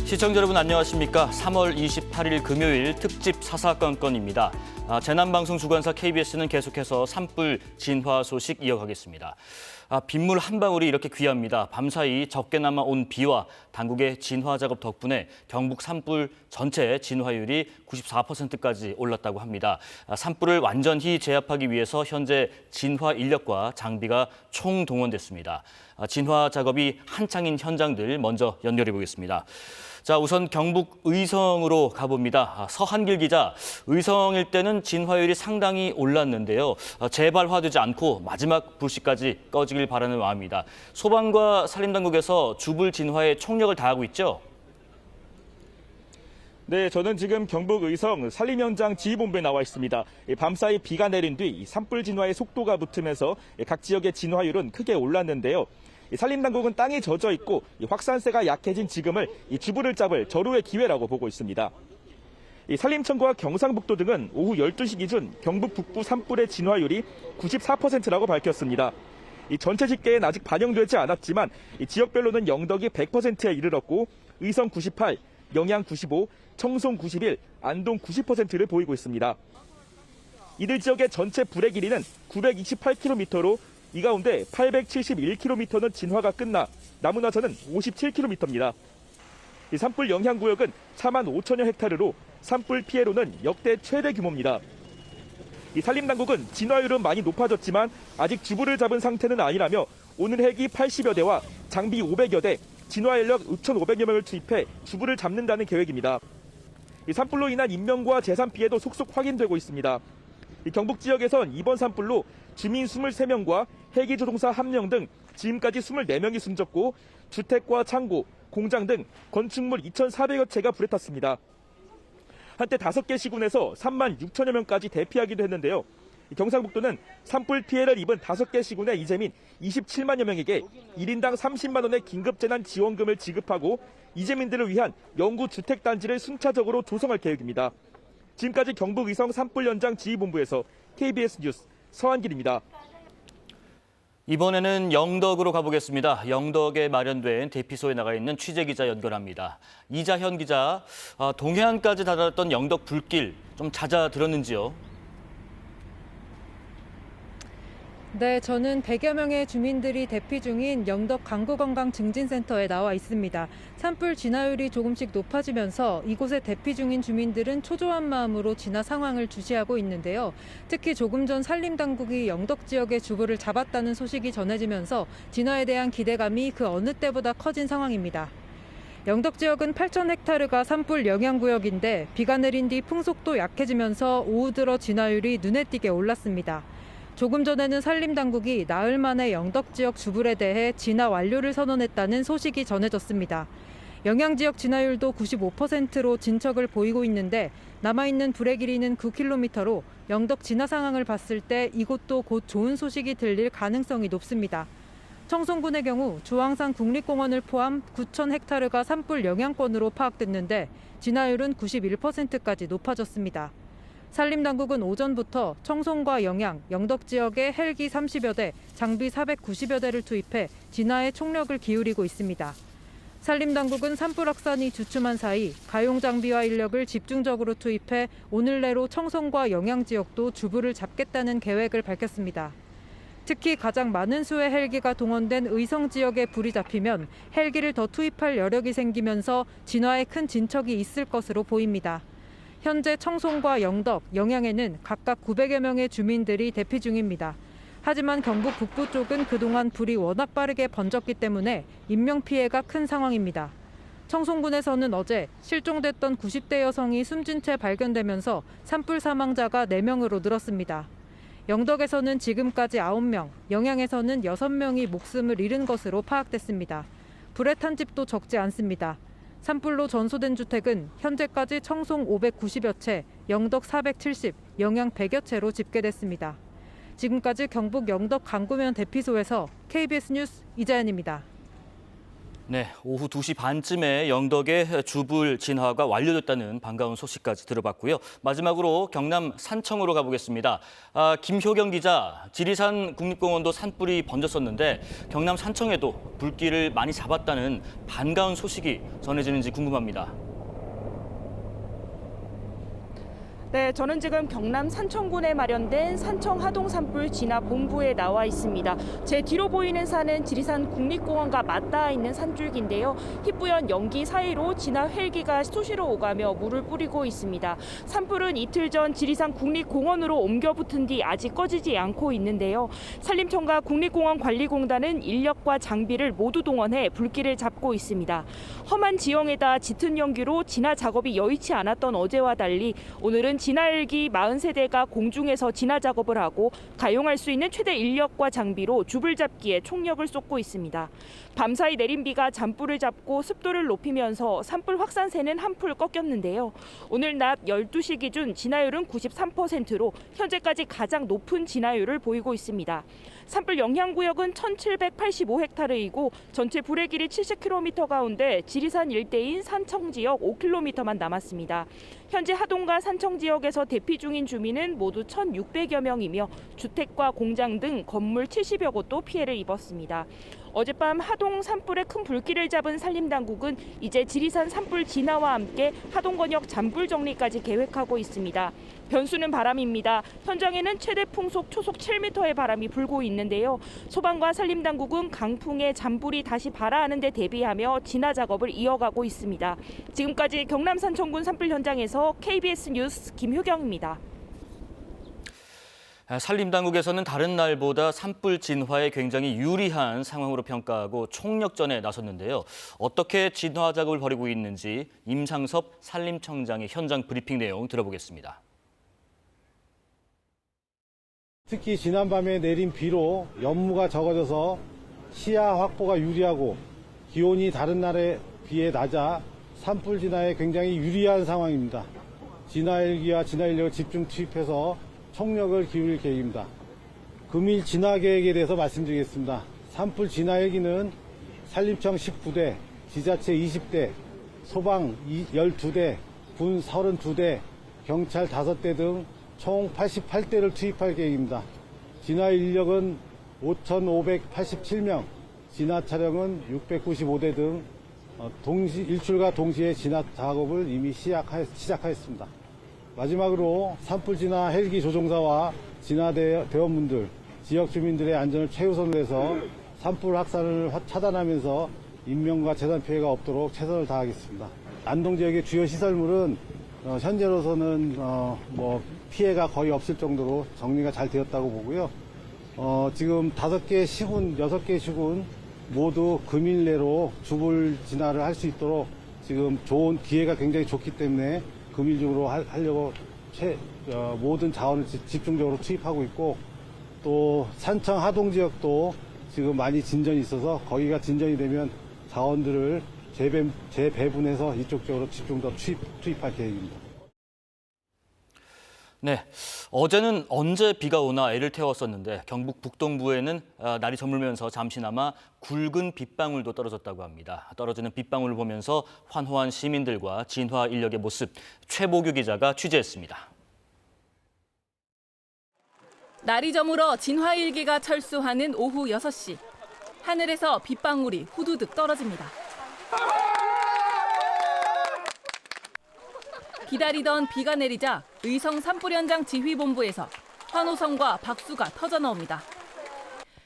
시청자 여러분 안녕하십니까? 3월 28일 금요일 특집 사사건건입니다. 재난방송 주관사 KBS는 계속해서 산불 진화 소식 이어가겠습니다. 빗물 한 방울이 이렇게 귀합니다. 밤사이 적게나마 온 비와 당국의 진화 작업 덕분에 경북 산불 전체 진화율이 94%까지 올랐다고 합니다. 산불을 완전히 제압하기 위해서 현재 진화 인력과 장비가 총동원됐습니다. 진화 작업이 한창인 현장들 먼저 연결해 보겠습니다. 자, 우선 경북 의성으로 가봅니다. 서한길 기자, 의성일 때는 진화율이 상당히 올랐는데요. 재발화되지 않고 마지막 불씨까지 꺼지길 바라는 마음입니다. 소방과 산림당국에서 주불 진화에 총력을 다하고 있죠? 네, 저는 지금 경북 의성 산림 현장 지휘본부에 나와 있습니다. 밤사이 비가 내린 뒤 산불 진화의 속도가 붙으면서 각 지역의 진화율은 크게 올랐는데요. 산림당국은 땅이 젖어 있고 확산세가 약해진 지금을 주불을 잡을 절호의 기회라고 보고 있습니다. 산림청과 경상북도 등은 오후 12시 기준 경북 북부 산불의 진화율이 94%라고 밝혔습니다. 전체 집계엔 아직 반영되지 않았지만 지역별로는 영덕이 100%에 이르렀고 의성 98, 영양 95, 청송 91, 안동 90%를 보이고 있습니다. 이들 지역의 전체 불의 길이는 928km로 이 가운데 871km는 진화가 끝나 남은 화선은 57km입니다. 이 산불 영향구역은 4만 5천여 헥타르로 산불 피해로는 역대 최대 규모입니다. 이 산림당국은 진화율은 많이 높아졌지만 아직 주불을 잡은 상태는 아니라며 오늘 헬기 80여 대와 장비 500여 대, 진화 인력 6,500여 명을 투입해 주불을 잡는다는 계획입니다. 이 산불로 인한 인명과 재산 피해도 속속 확인되고 있습니다. 이 경북 지역에선 이번 산불로 주민 23명과 헬기 조종사 1명 등 지금까지 24명이 숨졌고 주택과 창고, 공장 등 건축물 2,400여 채가 불에 탔습니다. 한때 5개 시군에서 3만 6천여 명까지 대피하기도 했는데요. 경상북도는 산불 피해를 입은 5개 시군의 이재민 27만여 명에게 1인당 30만 원의 긴급재난지원금을 지급하고 이재민들을 위한 영구 주택단지를 순차적으로 조성할 계획입니다. 지금까지 경북 의성 산불 현장 지휘본부에서 KBS 뉴스 서한길입니다. 이번에는 영덕으로 가보겠습니다. 영덕에 마련된 대피소에 나가 있는 취재기자 연결합니다. 이자현 기자, 동해안까지 다다랐던 영덕 불길 좀 잦아들었는지요? 네, 저는 100여 명의 주민들이 대피 중인 영덕 강구건강증진센터에 나와 있습니다. 산불 진화율이 조금씩 높아지면서 이곳에 대피 중인 주민들은 초조한 마음으로 진화 상황을 주시하고 있는데요. 특히 조금 전 산림당국이 영덕 지역의 주불을 잡았다는 소식이 전해지면서 진화에 대한 기대감이 그 어느 때보다 커진 상황입니다. 영덕 지역은 8,000헥타르가 산불 영향구역인데 비가 내린 뒤 풍속도 약해지면서 오후 들어 진화율이 눈에 띄게 올랐습니다. 조금 전에는 산림당국이 나흘 만에 영덕 지역 주불에 대해 진화 완료를 선언했다는 소식이 전해졌습니다. 영향지역 진화율도 95%로 진척을 보이고 있는데 남아있는 불의 길이는 9km로 영덕 진화 상황을 봤을 때 이곳도 곧 좋은 소식이 들릴 가능성이 높습니다. 청송군의 경우 주황산 국립공원을 포함 9,000헥타르가 산불 영향권으로 파악됐는데 진화율은 91%까지 높아졌습니다. 산림당국은 오전부터 청송과 영양, 영덕 지역에 헬기 30여 대, 장비 490여 대를 투입해 진화에 총력을 기울이고 있습니다. 산림당국은 산불 확산이 주춤한 사이 가용 장비와 인력을 집중적으로 투입해 오늘 내로 청송과 영양 지역도 주불을 잡겠다는 계획을 밝혔습니다. 특히 가장 많은 수의 헬기가 동원된 의성 지역에 불이 잡히면 헬기를 더 투입할 여력이 생기면서 진화에 큰 진척이 있을 것으로 보입니다. 현재 청송과 영덕, 영양에는 각각 900여 명의 주민들이 대피 중입니다. 하지만 경북 북부 쪽은 그동안 불이 워낙 빠르게 번졌기 때문에 인명피해가 큰 상황입니다. 청송군에서는 어제 실종됐던 90대 여성이 숨진 채 발견되면서 산불 사망자가 4명으로 늘었습니다. 영덕에서는 지금까지 9명, 영양에서는 6명이 목숨을 잃은 것으로 파악됐습니다. 불에 탄 집도 적지 않습니다. 산불로 전소된 주택은 현재까지 청송 590여 채, 영덕 470, 영양 100여 채로 집계됐습니다. 지금까지 경북 영덕 강구면 대피소에서 KBS 뉴스 이자연입니다. 네, 오후 2시 반쯤에 영덕의 주불 진화가 완료됐다는 반가운 소식까지 들어봤고요. 마지막으로 경남 산청으로 가보겠습니다. 김효경 기자, 지리산 국립공원도 산불이 번졌었는데 경남 산청에도 불길을 많이 잡았다는 반가운 소식이 전해지는지 궁금합니다. 네, 저는 지금 경남 산청군에 마련된 산청 하동 산불 진화 본부에 나와 있습니다. 제 뒤로 보이는 산은 지리산 국립공원과 맞닿아 있는 산줄기인데요. 희뿌연 연기 사이로 진화 헬기가 수시로 오가며 물을 뿌리고 있습니다. 산불은 이틀 전 지리산 국립공원으로 옮겨 붙은 뒤 아직 꺼지지 않고 있는데요. 산림청과 국립공원관리공단은 인력과 장비를 모두 동원해 불길을 잡고 있습니다. 험한 지형에다 짙은 연기로 진화 작업이 여의치 않았던 어제와 달리 오늘은 진화 헬기 40세대가 공중에서 진화 작업을 하고 가용할 수 있는 최대 인력과 장비로 줍을 잡기에 총력을 쏟고 있습니다. 밤사이 내린 비가 잔불을 잡고 습도를 높이면서 산불 확산세는 한풀 꺾였는데요. 오늘 낮 12시 기준 진화율은 93%로 현재까지 가장 높은 진화율을 보이고 있습니다. 산불 영향구역은 1785헥타르이고 전체 불의 길이 70km 가운데 지리산 일대인 산청 지역 5km만 남았습니다. 현재 하동과 산청 지역에서 대피 중인 주민은 모두 1,600여 명이며 주택과 공장 등 건물 70여 곳도 피해를 입었습니다. 어젯밤 하동 산불에 큰 불길을 잡은 산림당국은 이제 지리산 산불 진화와 함께 하동권역 잔불 정리까지 계획하고 있습니다. 변수는 바람입니다. 현장에는 최대 풍속 초속 7m의 바람이 불고 있는데요. 소방과 산림당국은 강풍에 잔불이 다시 발아하는 데 대비하며 진화 작업을 이어가고 있습니다. 지금까지 경남 산청군 산불 현장에서 KBS 뉴스 김효경입니다. 산림당국에서는 다른 날보다 산불 진화에 굉장히 유리한 상황으로 평가하고 총력전에 나섰는데요. 어떻게 진화 작업을 벌이고 있는지 임상섭 산림청장의 현장 브리핑 내용 들어보겠습니다. 특히 지난밤에 내린 비로 연무가 적어져서 시야 확보가 유리하고 기온이 다른 날에 비해 낮아 산불 진화에 굉장히 유리한 상황입니다. 진화 헬기와 진화 인력을 집중 투입해서 총력을 기울일 계획입니다. 금일 진화 계획에 대해서 말씀드리겠습니다. 산불 진화 헬기는 산림청 19대, 지자체 20대, 소방 12대, 군 32대, 경찰 5대 등 총 88대를 투입할 계획입니다. 진화 인력은 5,587명, 진화 차량은 695대 등 일출과 동시에 진화 작업을 이미 시작하였습니다. 마지막으로 산불 진화 헬기 조종사와 진화 대원분들, 지역 주민들의 안전을 최우선으로 해서 산불 확산을 차단하면서 인명과 재산 피해가 없도록 최선을 다하겠습니다. 안동 지역의 주요 시설물은 현재로서는 피해가 거의 없을 정도로 정리가 잘 되었다고 보고요. 지금 5개 시군, 6개 시군 모두 금일 내로 주불 진화를 할 수 있도록 지금 좋은 기회가 굉장히 좋기 때문에 금일 중으로 하려고 모든 자원을 집중적으로 투입하고 있고, 또 산청 하동 지역도 지금 많이 진전이 있어서 거기가 진전이 되면 자원들을 재배분해서 이쪽 쪽으로 집중 더 투입할 계획입니다. 네, 어제는 언제 비가 오나 애를 태웠었는데 경북 북동부에는 날이 저물면서 잠시나마 굵은 빗방울도 떨어졌다고 합니다. 떨어지는 빗방울을 보면서 환호한 시민들과 진화 인력의 모습, 최보규 기자가 취재했습니다. 날이 저물어 진화 일기가 철수하는 오후 6시. 하늘에서 빗방울이 후두둑 떨어집니다. 기다리던 비가 내리자 의성 산불 현장 지휘본부에서 환호성과 박수가 터져나옵니다.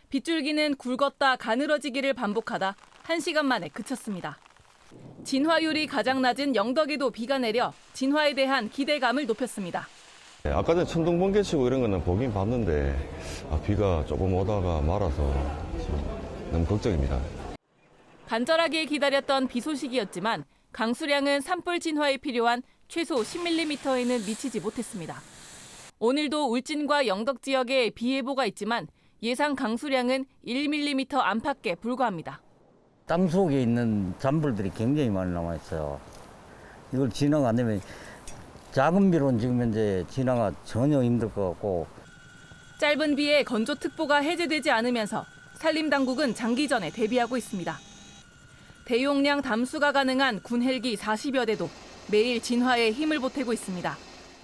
빗줄기는 굵었다 가늘어지기를 반복하다 1시간 만에 그쳤습니다. 진화율이 가장 낮은 영덕에도 비가 내려 진화에 대한 기대감을 높였습니다. 아까 전에 천둥 번개 치고 이런 거는 보긴 봤는데 비가 조금 오다가 말아서 너무 걱정입니다. 간절하게 기다렸던 비 소식이었지만 강수량은 산불 진화에 필요한 최소 10mm에는 미치지 못했습니다. 오늘도 울진과 영덕 지역에 비 예보가 있지만 예상 강수량은 1mm 안팎에 불과합니다. 땅 속에 있는 잔불들이 굉장히 많이 남아 있어요. 이걸 진화가 안 되면 작은 비로는 지금 현재 진화가 전혀 힘들 것 같고. 짧은 비에 건조특보가 해제되지 않으면서 산림당국은 장기전에 대비하고 있습니다. 대용량 담수가 가능한 군 헬기 40여 대도 매일 진화에 힘을 보태고 있습니다.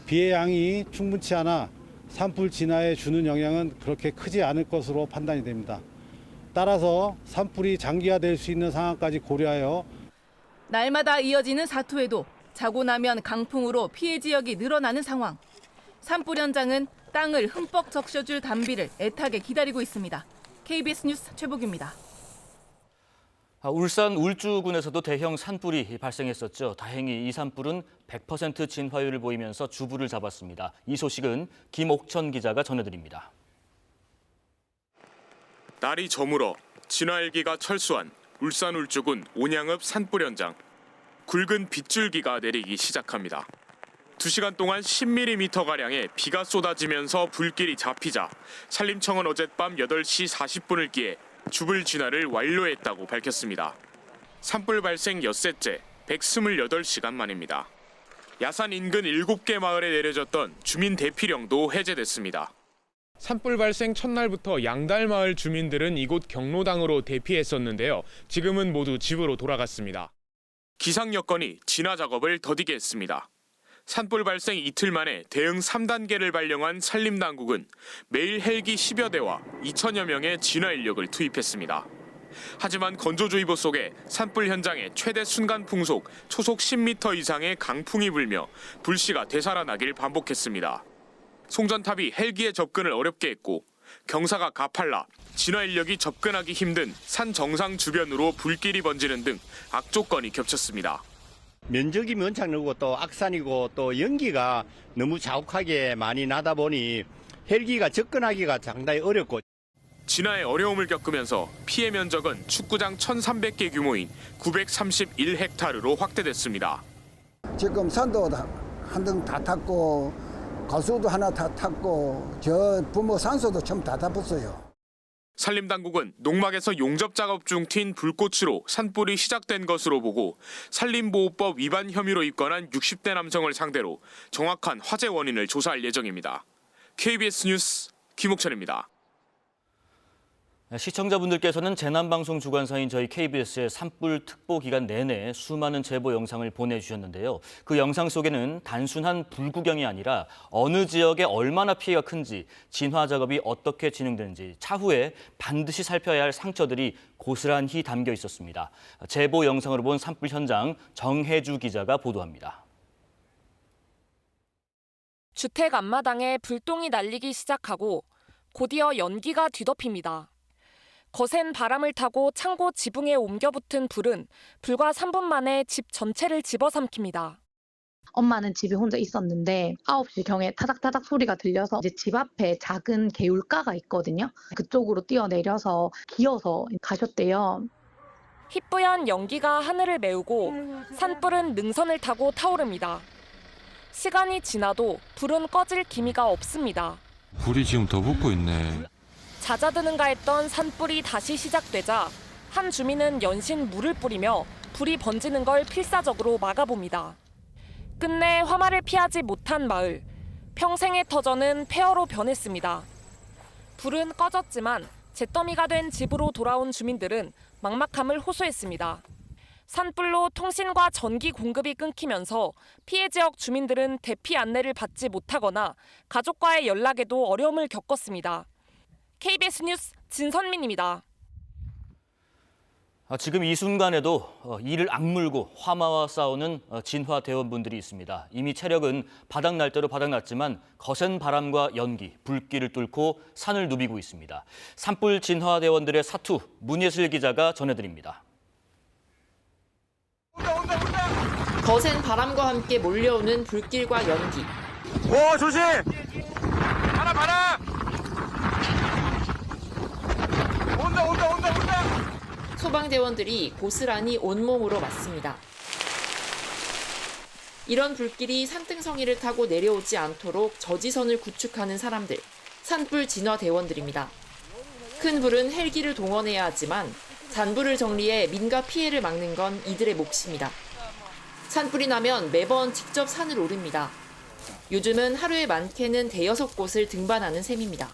비의 양이 충분치 않아 산불 진화에 주는 영향은 그렇게 크지 않을 것으로 판단이 됩니다. 따라서 산불이 장기화될 수 있는 상황까지 고려하여 날마다 이어지는 사투에도 자고 나면 강풍으로 피해 지역이 늘어나는 상황. 산불 현장은 땅을 흠뻑 적셔줄 단비를 애타게 기다리고 있습니다. KBS 뉴스 최복입니다. 울산 울주군에서도 대형 산불이 발생했었죠. 다행히 이 산불은 100% 진화율을 보이면서 주부를 잡았습니다. 이 소식은 김옥천 기자가 전해드립니다. 날이 저물어 진화 헬기가 철수한 울산 울주군 온양읍 산불 현장. 굵은 빗줄기가 내리기 시작합니다. 2시간 동안 10mm가량의 비가 쏟아지면서 불길이 잡히자 산림청은 어젯밤 8시 40분을 기해 주불 진화를 완료했다고 밝혔습니다. 산불 발생 엿새째 128시간 만입니다. 야산 인근 7개 마을에 내려졌던 주민 대피령도 해제됐습니다. 산불 발생 첫날부터 양달 마을 주민들은 이곳 경로당으로 대피했었는데요. 지금은 모두 집으로 돌아갔습니다. 기상 여건이 진화 작업을 더디게 했습니다. 산불 발생 이틀 만에 대응 3단계를 발령한 산림당국은 매일 헬기 10여 대와 2천여 명의 진화 인력을 투입했습니다. 하지만 건조주의보 속에 산불 현장에 최대 순간 풍속 초속 10m 이상의 강풍이 불며 불씨가 되살아나길 반복했습니다. 송전탑이 헬기의 접근을 어렵게 했고 경사가 가팔라 진화 인력이 접근하기 힘든 산 정상 주변으로 불길이 번지는 등 악조건이 겹쳤습니다. 면적이 면창르고 또 악산이고 또 연기가 너무 자욱하게 많이 나다 보니 헬기가 접근하기가 상당히 어렵고 진화에 어려움을 겪으면서 피해 면적은 축구장 1,300개 규모인 931헥타르로 확대됐습니다. 지금 산도 한 등 다 탔고 가수도 하나 다 탔고 저 부모 산소도 전부 다 탔어요. 산림당국은 농막에서 용접 작업 중 튄 불꽃으로 산불이 시작된 것으로 보고 산림보호법 위반 혐의로 입건한 60대 남성을 상대로 정확한 화재 원인을 조사할 예정입니다. KBS 뉴스 김옥천입니다. 시청자분들께서는 재난방송 주관사인 저희 KBS의 산불 특보 기간 내내 수많은 제보 영상을 보내주셨는데요. 그 영상 속에는 단순한 불구경이 아니라 어느 지역에 얼마나 피해가 큰지, 진화 작업이 어떻게 진행되는지, 차후에 반드시 살펴야 할 상처들이 고스란히 담겨 있었습니다. 제보 영상으로 본 산불 현장 정혜주 기자가 보도합니다. 주택 앞마당에 불똥이 날리기 시작하고 곧이어 연기가 뒤덮입니다. 거센 바람을 타고 창고 지붕에 옮겨붙은 불은 불과 3분 만에 집 전체를 집어삼킵니다. 엄마는 집에 혼자 있었는데 9시경에 타닥타닥 소리가 들려서 이제 집 앞에 작은 개울가가 있거든요. 그쪽으로 뛰어내려서 기어서 가셨대요. 희뿌연 연기가 하늘을 메우고 산불은 능선을 타고 타오릅니다. 시간이 지나도 불은 꺼질 기미가 없습니다. 불이 지금 더 붙고 있네. 잦아드는가 했던 산불이 다시 시작되자 한 주민은 연신 물을 뿌리며 불이 번지는 걸 필사적으로 막아봅니다. 끝내 화마를 피하지 못한 마을. 평생의 터전은 폐허로 변했습니다. 불은 꺼졌지만 잿더미가 된 집으로 돌아온 주민들은 막막함을 호소했습니다. 산불로 통신과 전기 공급이 끊기면서 피해 지역 주민들은 대피 안내를 받지 못하거나 가족과의 연락에도 어려움을 겪었습니다. KBS 뉴스 진선민입니다. 지금 이 순간에도 이를 악물고 화마와 싸우는 진화 대원분들이 있습니다. 이미 체력은 바닥날 대로 바닥났지만 거센 바람과 연기, 불길을 뚫고 산을 누비고 있습니다. 산불 진화 대원들의 사투, 문예슬 기자가 전해드립니다. 거센 바람과 함께 몰려오는 불길과 연기. 오, 조심! 바람! 온다! 소방대원들이 고스란히 온몸으로 맞습니다. 이런 불길이 산등성이를 타고 내려오지 않도록 저지선을 구축하는 사람들, 산불 진화 대원들입니다. 큰 불은 헬기를 동원해야 하지만 잔불을 정리해 민가 피해를 막는 건 이들의 몫입니다. 산불이 나면 매번 직접 산을 오릅니다. 요즘은 하루에 많게는 5-6곳을 등반하는 셈입니다.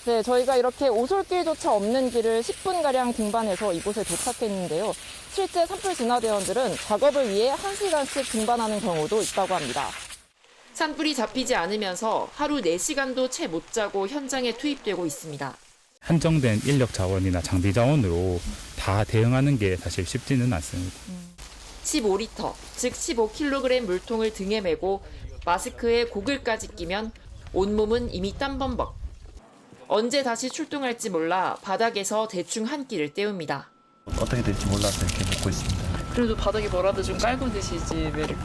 네, 저희가 이렇게 오솔길조차 없는 길을 10분가량 등반해서 이곳에 도착했는데요. 실제 산불 진화대원들은 작업을 위해 1시간씩 등반하는 경우도 있다고 합니다. 산불이 잡히지 않으면서 하루 4시간도 채 못 자고 현장에 투입되고 있습니다. 한정된 인력 자원이나 장비 자원으로 다 대응하는 게 사실 쉽지는 않습니다. 15리터, 즉 15kg 물통을 등에 메고 마스크에 고글까지 끼면 온몸은 이미 땀범벅. 언제 다시 출동할지 몰라 바닥에서 대충 한 끼를 때웁니다. 어떻게 될지 몰라서 이렇게 먹고 있습니다. 그래도 바닥에 뭐라도 좀 깔고 드시지 왜 이렇게.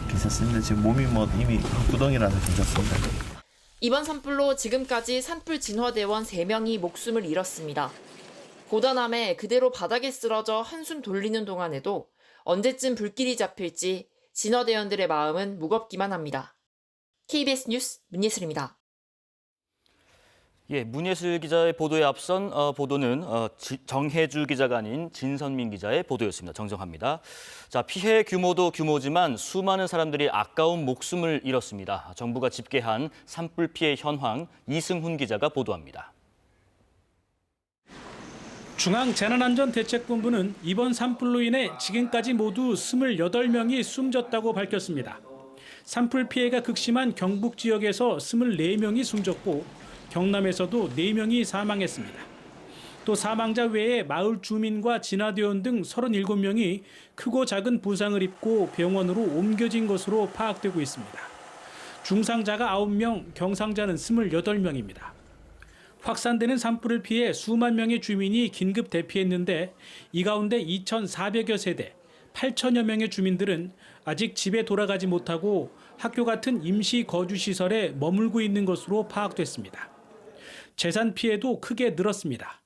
괜찮습니다. 지금 몸이 이미 구덩이라서 괜찮습니다. 이번 산불로 지금까지 산불 진화대원 3명이 목숨을 잃었습니다. 고단함에 그대로 바닥에 쓰러져 한숨 돌리는 동안에도 언제쯤 불길이 잡힐지 진화대원들의 마음은 무겁기만 합니다. KBS 뉴스 문예슬입니다. 예, 문예슬 기자의 보도에 앞선 보도는 정혜주 기자가 아닌 진선민 기자의 보도였습니다. 정정합니다. 자, 피해 규모도 규모지만 수많은 사람들이 아까운 목숨을 잃었습니다. 정부가 집계한 산불 피해 현황 이승훈 기자가 보도합니다. 중앙재난안전대책본부는 이번 산불로 인해 지금까지 모두 28명이 숨졌다고 밝혔습니다. 산불 피해가 극심한 경북 지역에서 24명이 숨졌고 경남에서도 4명이 사망했습니다. 또 사망자 외에 마을 주민과 진화대원 등 37명이 크고 작은 부상을 입고 병원으로 옮겨진 것으로 파악되고 있습니다. 중상자가 9명, 경상자는 28명입니다. 확산되는 산불을 피해 수만 명의 주민이 긴급 대피했는데 이 가운데 2,400여 세대, 8천여 명의 주민들은 아직 집에 돌아가지 못하고 학교 같은 임시 거주시설에 머물고 있는 것으로 파악됐습니다. 재산 피해도 크게 늘었습니다.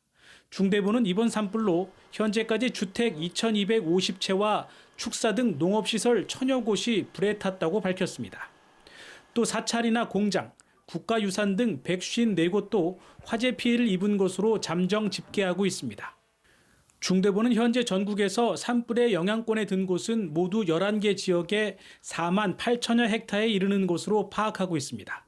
중대본은 이번 산불로 현재까지 주택 2,250채와 축사 등 농업시설 1,000여 곳이 불에 탔다고 밝혔습니다. 또 사찰이나 공장, 국가유산 등 154곳도 화재 피해를 입은 것으로 잠정 집계하고 있습니다. 중대본은 현재 전국에서 산불의 영향권에 든 곳은 모두 11개 지역에 4만 8천여 헥타에 이르는 것으로 파악하고 있습니다.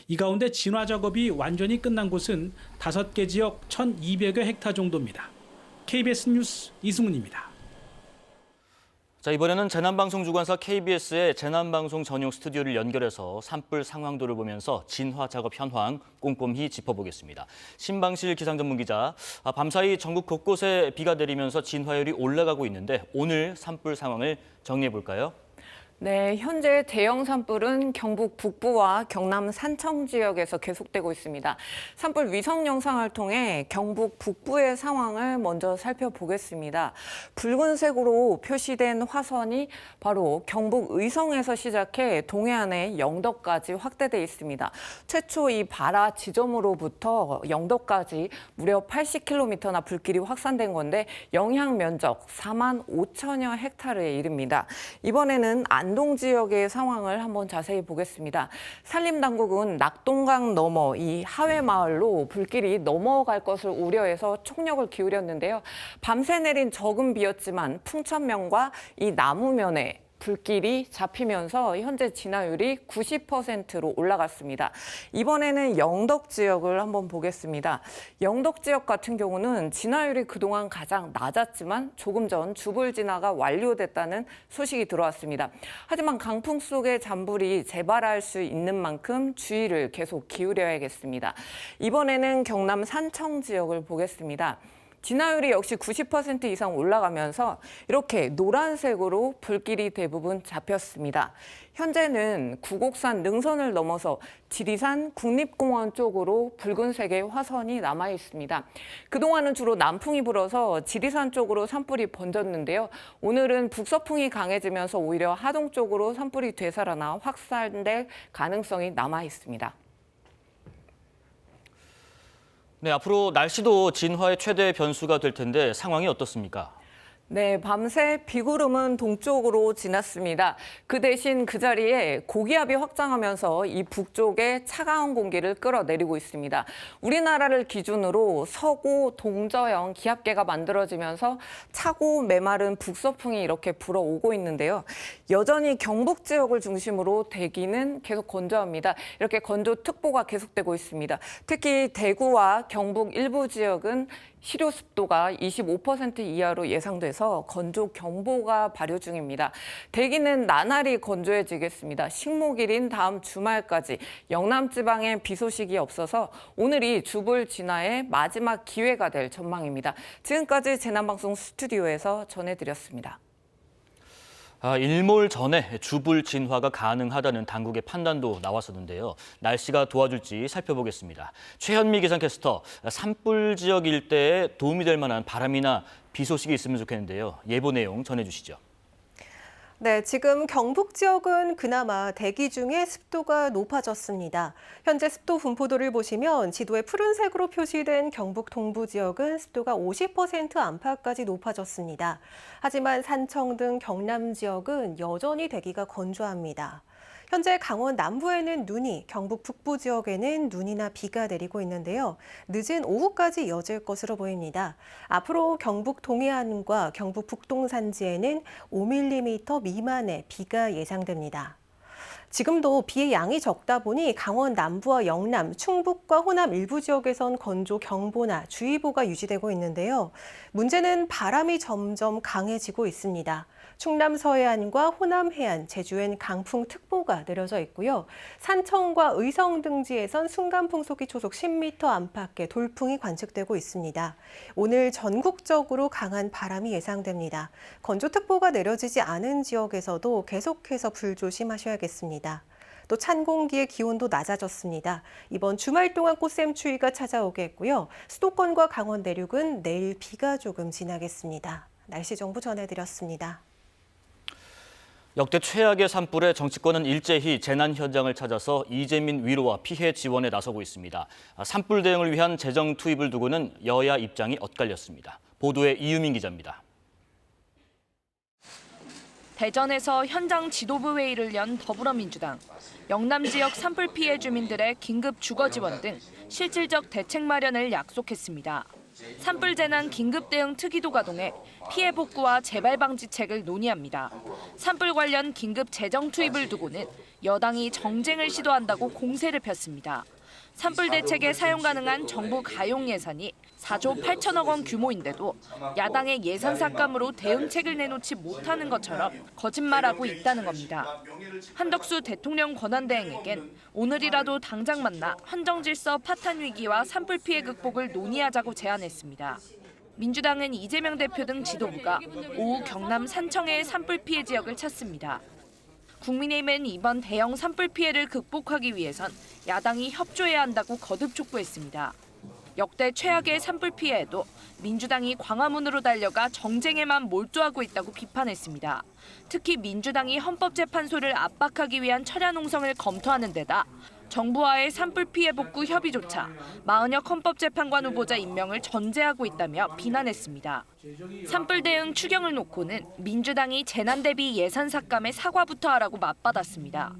이 가운데 진화 작업이 완전히 끝난 곳은 5개 지역 1,200여 헥타 정도입니다. KBS 뉴스 이승훈입니다. 자, 이번에는 재난방송 주관사 KBS의 재난방송 전용 스튜디오를 연결해서 산불 상황도를 보면서 진화 작업 현황 꼼꼼히 짚어보겠습니다. 신방실 기상전문기자, 밤사이 전국 곳곳에 비가 내리면서 진화율이 올라가고 있는데 오늘 산불 상황을 정리해볼까요? 네, 현재 대형 산불은 경북 북부와 경남 산청 지역에서 계속되고 있습니다. 산불 위성 영상을 통해 경북 북부의 상황을 먼저 살펴보겠습니다. 붉은색으로 표시된 화선이 바로 경북 의성에서 시작해 동해안의 영덕까지 확대돼 있습니다. 최초 이 발화 지점으로부터 영덕까지 무려 80km나 불길이 확산된 건데 영향 면적 4만 5천여 헥타르에 이릅니다. 이번에는 안동 지역의 상황을 한번 자세히 보겠습니다. 산림당국은 낙동강 너머 이 하회마을로 불길이 넘어갈 것을 우려해서 총력을 기울였는데요. 밤새 내린 적은 비였지만 풍천면과 이 나무면에 불길이 잡히면서 현재 진화율이 90%로 올라갔습니다. 이번에는 영덕 지역을 한번 보겠습니다. 영덕 지역 같은 경우는 진화율이 그동안 가장 낮았지만 조금 전 주불 진화가 완료됐다는 소식이 들어왔습니다. 하지만 강풍 속의 잔불이 재발할 수 있는 만큼 주의를 계속 기울여야겠습니다. 이번에는 경남 산청 지역을 보겠습니다. 진화율이 역시 90% 이상 올라가면서 이렇게 노란색으로 불길이 대부분 잡혔습니다. 현재는 구곡산 능선을 넘어서 지리산 국립공원 쪽으로 붉은색의 화선이 남아 있습니다. 그동안은 주로 남풍이 불어서 지리산 쪽으로 산불이 번졌는데요. 오늘은 북서풍이 강해지면서 오히려 하동 쪽으로 산불이 되살아나 확산될 가능성이 남아 있습니다. 네, 앞으로 날씨도 진화의 최대 변수가 될 텐데 상황이 어떻습니까? 네, 밤새 비구름은 동쪽으로 지났습니다. 그 대신 그 자리에 고기압이 확장하면서 이 북쪽에 차가운 공기를 끌어내리고 있습니다. 우리나라를 기준으로 서고 동저형 기압계가 만들어지면서 차고 메마른 북서풍이 이렇게 불어오고 있는데요. 여전히 경북 지역을 중심으로 대기는 계속 건조합니다. 이렇게 건조특보가 계속되고 있습니다. 특히 대구와 경북 일부 지역은 실효 습도가 25% 이하로 예상돼서 건조 경보가 발효 중입니다. 대기는 나날이 건조해지겠습니다. 식목일인 다음 주말까지 영남 지방에 비 소식이 없어서 오늘이 주불 진화의 마지막 기회가 될 전망입니다. 지금까지 재난방송 스튜디오에서 전해드렸습니다. 일몰 전에 주불 진화가 가능하다는 당국의 판단도 나왔었는데요. 날씨가 도와줄지 살펴보겠습니다. 최현미 기상캐스터, 산불 지역 일대에 도움이 될 만한 바람이나 비 소식이 있으면 좋겠는데요. 예보 내용 전해주시죠. 네, 지금 경북 지역은 그나마 대기 중에 습도가 높아졌습니다. 현재 습도 분포도를 보시면 지도에 푸른색으로 표시된 경북 동부 지역은 습도가 50% 안팎까지 높아졌습니다. 하지만 산청 등 경남 지역은 여전히 대기가 건조합니다. 현재 강원 남부에는 눈이, 경북 북부 지역에는 눈이나 비가 내리고 있는데요. 늦은 오후까지 이어질 것으로 보입니다. 앞으로 경북 동해안과 경북 북동 산지에는 5mm 미만의 비가 예상됩니다. 지금도 비의 양이 적다 보니 강원 남부와 영남, 충북과 호남 일부 지역에선 건조 경보나 주의보가 유지되고 있는데요. 문제는 바람이 점점 강해지고 있습니다. 충남 서해안과 호남 해안, 제주엔 강풍특보가 내려져 있고요. 산청과 의성 등지에선 순간풍속이 초속 10m 안팎의 돌풍이 관측되고 있습니다. 오늘 전국적으로 강한 바람이 예상됩니다. 건조특보가 내려지지 않은 지역에서도 계속해서 불조심하셔야겠습니다. 또 찬 공기의 기온도 낮아졌습니다. 이번 주말 동안 꽃샘추위가 찾아오겠고요. 수도권과 강원 내륙은 내일 비가 조금 지나겠습니다. 날씨 정보 전해드렸습니다. 역대 최악의 산불에 정치권은 일제히 재난 현장을 찾아서 이재민 위로와 피해 지원에 나서고 있습니다. 산불 대응을 위한 재정 투입을 두고는 여야 입장이 엇갈렸습니다. 보도에 이유민 기자입니다. 대전에서 현장 지도부 회의를 연 더불어민주당. 영남 지역 산불 피해 주민들의 긴급 주거 지원 등 실질적 대책 마련을 약속했습니다. 산불 재난 긴급 대응 특위도 가동해 피해 복구와 재발 방지책을 논의합니다. 산불 관련 긴급 재정 투입을 두고는 여당이 정쟁을 시도한다고 공세를 폈습니다. 산불 대책에 사용 가능한 정부 가용 예산이 4조 8천억 원 규모인데도 야당의 예산 삭감으로 대응책을 내놓지 못하는 것처럼 거짓말하고 있다는 겁니다. 한덕수 대통령 권한대행에겐 오늘이라도 당장 만나 헌정질서 파탄 위기와 산불 피해 극복을 논의하자고 제안했습니다. 민주당은 이재명 대표 등 지도부가 오후 경남 산청의 산불 피해 지역을 찾습니다. 국민의힘은 이번 대형 산불 피해를 극복하기 위해선 야당이 협조해야 한다고 거듭 촉구했습니다. 역대 최악의 산불 피해에도 민주당이 광화문으로 달려가 정쟁에만 몰두하고 있다고 비판했습니다. 특히 민주당이 헌법재판소를 압박하기 위한 철야 농성을 검토하는 데다 정부와의 산불 피해 복구 협의조차 마은혁 헌법재판관 후보자 임명을 전제하고 있다며 비난했습니다. 산불 대응 추경을 놓고는 민주당이 재난 대비 예산 삭감에 사과부터 하라고 맞받았습니다.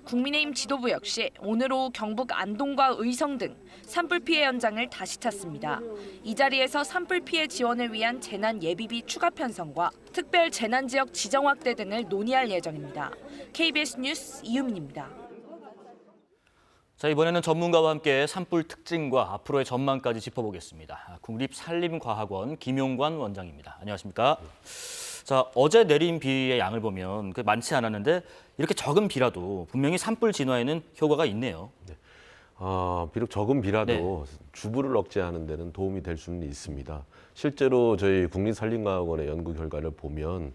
국민의힘 지도부 역시 오늘 오후 경북 안동과 의성 등 산불 피해 현장을 다시 찾습니다. 이 자리에서 산불 피해 지원을 위한 재난 예비비 추가 편성과 특별 재난 지역 지정 확대 등을 논의할 예정입니다. KBS 뉴스 이유민입니다. 자, 이번에는 전문가와 함께 산불 특징과 앞으로의 전망까지 짚어보겠습니다. 국립산림과학원 김용관 원장입니다. 안녕하십니까? 자, 어제 내린 비의 양을 보면 많지 않았는데 이렇게 적은 비라도 분명히 산불 진화에는 효과가 있네요. 네. 비록 적은 비라도 주불을 억제하는 데는 도움이 될 수는 있습니다. 실제로 저희 국립산림과학원의 연구 결과를 보면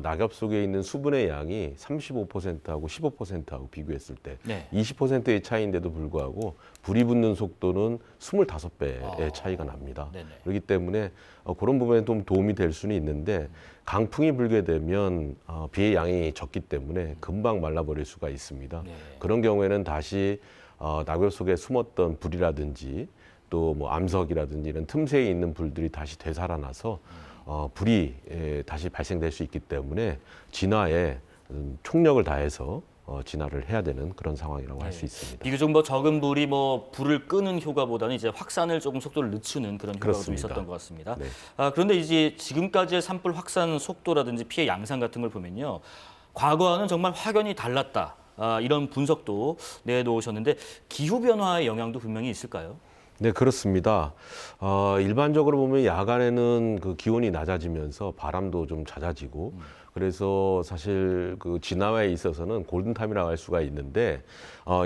낙엽 속에 있는 수분의 양이 35%하고 15%하고 비교했을 때 20%의 차이인데도 불구하고 불이 붙는 속도는 25배의 차이가 납니다. 그렇기 때문에 그런 부분에 좀 도움이 될 수는 있는데 강풍이 불게 되면 비의 양이 적기 때문에 금방 말라버릴 수가 있습니다. 그런 경우에는 다시 낙엽 속에 숨었던 불이라든지 또 뭐 암석이라든지 이런 틈새에 있는 불들이 다시 되살아나서 불이 다시 발생될 수 있기 때문에 진화에 총력을 다해서 진화를 해야 되는 그런 상황이라고 할 수 있습니다. 비교적 뭐 적은 불이 뭐 불을 끄는 효과보다는 이제 확산을 조금 속도를 늦추는 그런 효과가 좀 그렇습니다. 있었던 것 같습니다. 네. 그런데 이제 지금까지의 산불 확산 속도라든지 피해 양상 같은 걸 보면요, 과거와는 정말 확연히 달랐다. 이런 분석도 내놓으셨는데 기후 변화의 영향도 분명히 있을까요? 네, 그렇습니다. 일반적으로 보면 야간에는 그 기온이 낮아지면서 바람도 좀 잦아지고 그래서 사실 그 진화에 있어서는 골든타임이라고 할 수가 있는데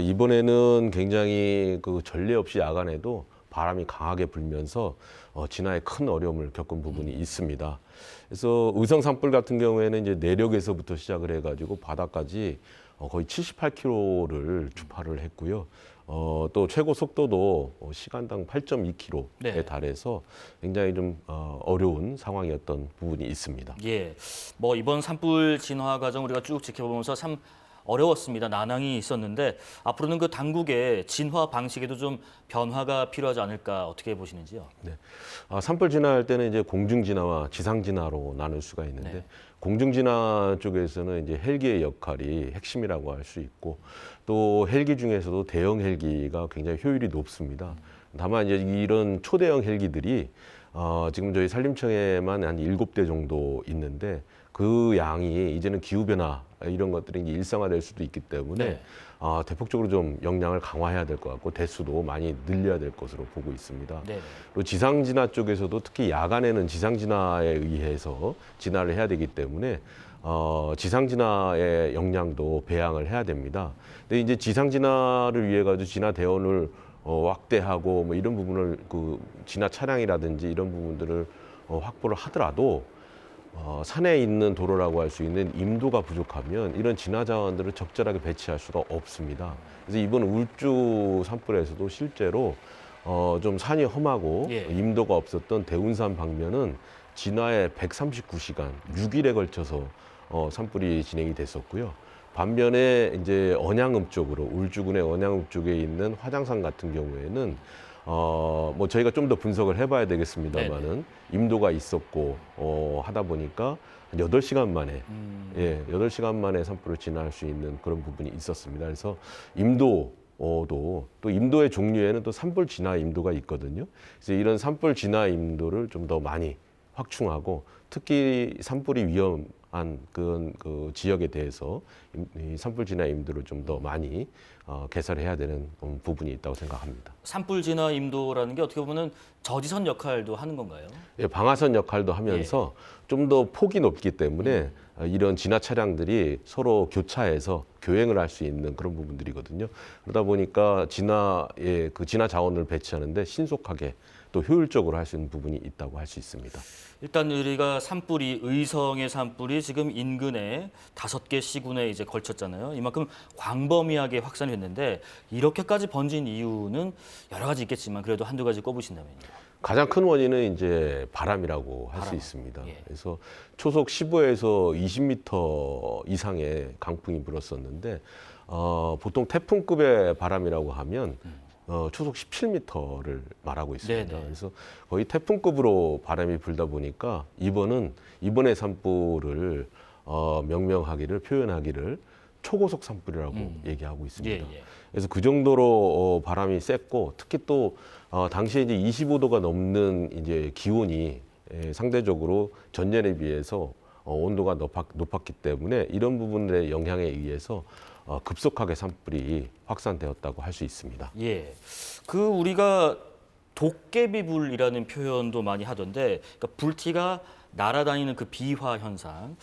이번에는 굉장히 그 전례 없이 야간에도 바람이 강하게 불면서 진화에 큰 어려움을 겪은 부분이 있습니다. 그래서 의성 산불 같은 경우에는 이제 내륙에서부터 시작을 해가지고 바다까지 거의 78km를 주파를 했고요. 또 최고 속도도 시간당 8.2km에 네. 달해서 굉장히 좀 어려운 상황이었던 부분이 있습니다. 예, 뭐 이번 산불 진화 과정 우리가 쭉 지켜보면서 참 어려웠습니다. 난항이 있었는데 앞으로는 그 당국의 진화 방식에도 좀 변화가 필요하지 않을까 어떻게 보시는지요? 네, 산불 진화할 때는 이제 공중 진화와 지상 진화로 나눌 수가 있는데 네. 공중 진화 쪽에서는 이제 헬기의 역할이 핵심이라고 할 수 있고 또 헬기 중에서도 대형 헬기가 굉장히 효율이 높습니다. 다만 이제 이런 초대형 헬기들이 지금 저희 산림청에만 한 7대 정도 있는데 그 양이 이제는 기후변화 이런 것들이 이제 일상화될 수도 있기 때문에 네. 대폭적으로 좀 역량을 강화해야 될 것 같고 대수도 많이 늘려야 될 것으로 보고 있습니다. 네. 그리고 지상진화 쪽에서도 특히 야간에는 지상진화에 의해서 진화를 해야 되기 때문에 지상진화의 역량도 배양을 해야 됩니다. 근데 이제 지상진화를 위해 가지고 진화 대원을 확대하고 뭐 이런 부분을 그 진화 차량이라든지 이런 부분들을 확보를 하더라도 산에 있는 도로라고 할 수 있는 임도가 부족하면 이런 진화 자원들을 적절하게 배치할 수가 없습니다. 그래서 이번 울주 산불에서도 실제로 좀 산이 험하고 예. 임도가 없었던 대운산 방면은 진화에 139시간, 6일에 걸쳐서 산불이 진행이 됐었고요. 반면에 이제 언양읍 쪽으로 울주군의 언양읍 쪽에 있는 화장산 같은 경우에는 뭐 저희가 좀 더 분석을 해봐야 되겠습니다만은 임도가 있었고 하다 보니까 한 8시간 만에 8시간 만에 산불을 진화할 수 있는 그런 부분이 있었습니다. 그래서 임도도 또 임도의 종류에는 또 산불 진화 임도가 있거든요. 그래서 이런 산불 진화 임도를 좀 더 많이 확충하고 특히 산불이 위험한 그 지역에 대해서 이 산불 진화 임도를 좀 더 많이 개설해야 되는 부분이 있다고 생각합니다. 산불 진화 임도라는 게 어떻게 보면 저지선 역할도 하는 건가요? 예, 방아선 역할도 하면서 좀 더 폭이 높기 때문에 이런 진화 차량들이 서로 교차해서 교행을 할 수 있는 그런 부분들이거든요. 그러다 보니까 진화의 그 진화 자원을 배치하는데 신속하게 또 효율적으로 할 수 있는 부분이 있다고 할 수 있습니다. 일단 우리가 산불이 의성의 산불이 지금 인근에 5개 시군에 이제 걸쳤잖아요. 이만큼 광범위하게 확산이 됐는데 이렇게까지 번진 이유는 여러 가지 있겠지만 그래도 한두 가지 꼽으신다면요. 가장 큰 원인은 이제 바람이라고 할 수 있습니다. 그래서 초속 15에서 20m 이상의 강풍이 불었었는데 보통 태풍급의 바람이라고 하면 초속 17m를 말하고 있습니다. 네네. 그래서 거의 태풍급으로 바람이 불다 보니까 이번의 산불을 명명하기를 표현하기를 초고속 산불이라고 얘기하고 있습니다. 예. 그래서 그 정도로 바람이 셌고 특히 또 당시에 이제 25도가 넘는 이제 기온이 상대적으로 전년에 비해서 온도가 높았기 때문에 이런 부분의 영향에 의해서 급속하게 산불이 확산되었다고 할 수 있습니다. 예, 그 우리가 도깨비불이라는 표현도 많이 하던데, 그러니까 불티가 날아다니는 그 비화 현상,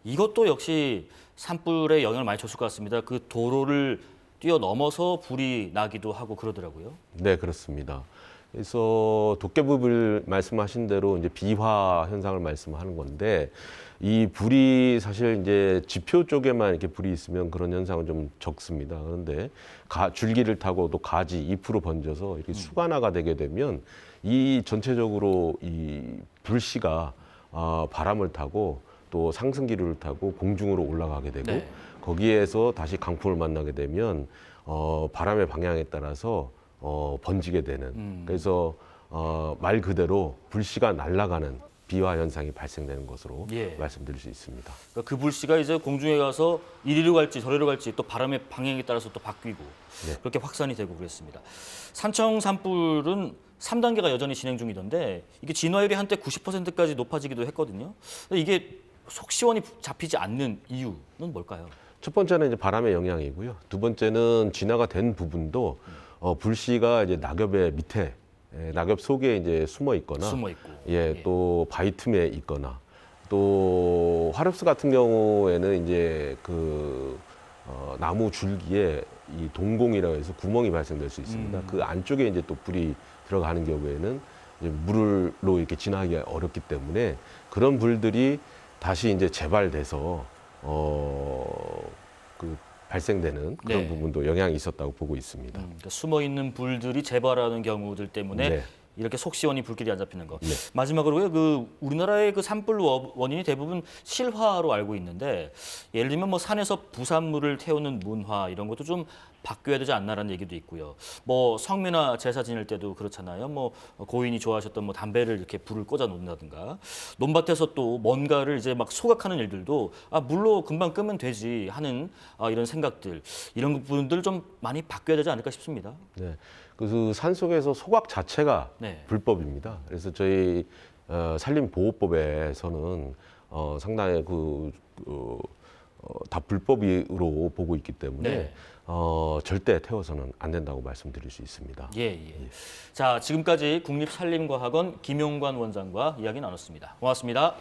이것도 역시 산불에 영향을 많이 줬을 것 같습니다. 그 도로를 뛰어넘어서 불이 나기도 하고 그러더라고요. 네, 그렇습니다. 그래서 도깨비불 말씀하신 대로 이제 비화 현상을 말씀하는 건데 이 불이 사실 이제 지표 쪽에만 이렇게 불이 있으면 그런 현상은 좀 적습니다. 그런데 줄기를 타고 또 가지, 잎으로 번져서 이렇게 수간화가 되게 되면 이 전체적으로 이 불씨가 바람을 타고 또 상승기류를 타고 공중으로 올라가게 되고 네. 거기에서 다시 강풍을 만나게 되면 바람의 방향에 따라서 번지게 되는 그래서 말 그대로 불씨가 날아가는 비화 현상이 발생되는 것으로 예. 말씀드릴 수 있습니다. 그러니까 그 불씨가 이제 공중에 가서 이리로 갈지 저리로 갈지 또 바람의 방향에 따라서 또 바뀌고 네. 그렇게 확산이 되고 그랬습니다. 산청 산불은 3단계가 여전히 진행 중이던데 이게 진화율이 한때 90%까지 높아지기도 했거든요. 근데 이게 속 시원히 잡히지 않는 이유는 뭘까요? 첫 번째는 이제 바람의 영향이고요. 두 번째는 진화가 된 부분도 불씨가 이제 낙엽의 밑에, 낙엽 속에 이제 숨어 있거나, 또 바위 틈에 있거나, 또 화력수 같은 경우에는 이제 그 나무 줄기에 이 동공이라고 해서 구멍이 발생될 수 있습니다. 그 안쪽에 이제 또 불이 들어가는 경우에는 이제 물로 이렇게 진화하기가 어렵기 때문에 그런 불들이 다시 이제 재발돼서 그 발생되는 그런 네. 부분도 영향이 있었다고 보고 있습니다. 그러니까 숨어 있는 불들이 재발하는 경우들 때문에 네. 이렇게 속 시원히 불길이 안 잡히는 거. 네. 마지막으로 그 우리나라의 그 산불 원인이 대부분 실화로 알고 있는데 예를 들면 뭐 산에서 부산물을 태우는 문화 이런 것도 좀 바뀌어야 되지 않나라는 얘기도 있고요. 뭐 성묘나 제사 지낼 때도 그렇잖아요. 뭐 고인이 좋아하셨던 뭐 담배를 이렇게 불을 꽂아 놓는다든가 논밭에서 또 뭔가를 이제 막 소각하는 일들도 물로 금방 끄면 되지 하는 이런 생각들 이런 부분들 좀 많이 바뀌어야 되지 않을까 싶습니다. 네. 그 산속에서 소각 자체가 네. 불법입니다. 그래서 저희 산림보호법에서는 상당히 다 불법으로 보고 있기 때문에 네. 절대 태워서는 안 된다고 말씀드릴 수 있습니다. 예. 자, 지금까지 국립산림과학원 김용관 원장과 이야기 나눴습니다. 고맙습니다.